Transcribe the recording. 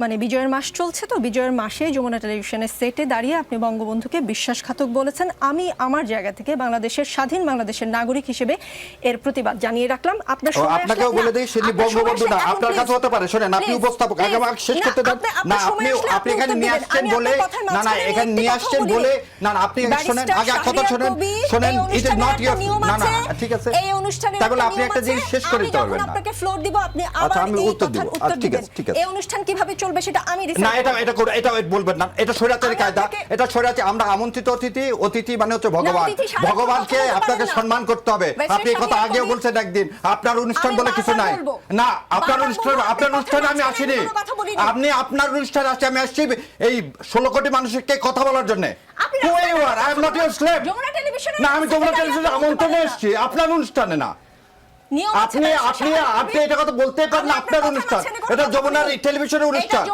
মানে বিজয়ের মাস চলছে, তো বিজয়ের মাসে যমুনা টেলিভিশনের সেটে দাঁড়িয়ে আপনি বঙ্গবন্ধুকে বিশ্বাসঘাতক বলেছেন। আমি আমার জায়গা থেকে বাংলাদেশের স্বাধীন বাংলাদেশের নাগরিক হিসেবে এর প্রতিবাদ জানিয়ে রাখলাম। আপনার সময় আপনাকেও বলে দেই, সেটি বঙ্গবন্ধু না, আপনার কাছে হতে পারে। শুনেন, আপনি উপস্থাপক, আগে আমাকে শেষ করতে দেন না। আপনি এখানে নিয়ে আসছেন বলে, না না, এখানে নিয়ে আসছেন বলে, না না, আপনি শুনেন, আগে কথা শুনেন, শুনেন, ইট ইজ নট ইওর, না না, ঠিক আছে, এই অনুষ্ঠানে তাহলে আপনি একটা জিনিস শেষ করে দিতে পারবেন না। আপনাকে ফ্লোর দিব, আপনি আবার আমি উত্তর দিব। ঠিক আছে, ঠিক আছে। এই অনুষ্ঠান কিভাবে চলবে সেটা আমি না, এটা বলবেন না, এটা স্বৈরাচারী কায়দা, এটা স্বৈরাচারী। আমরা আমন্ত্রিত অতিথি মানে হচ্ছে ভগবান, ভগবানকে আপনাকে সম্মান করতে হবে। আপনি এই কথা আগেও বলছেন একদিন, আপনার অনুষ্ঠান বলে কিছু নাই। না, আপনার অনুষ্ঠানে আমি আসিনি, আপনি আপনার অনুষ্ঠানে আসছি, আমি আসছি এই 16 কোটি মানুষকে কথা বলার জন্য। Who you are? I am not your slave. না, আমি যমুনা টেলিভিশনে আমন্ত্রণে এসেছি, আপনার অনুষ্ঠানে না। আপনি এটা কথা বলতে পারেন না, আপনার অনুষ্ঠান, এটা যমুনা টেলিভিশনের অনুষ্ঠান।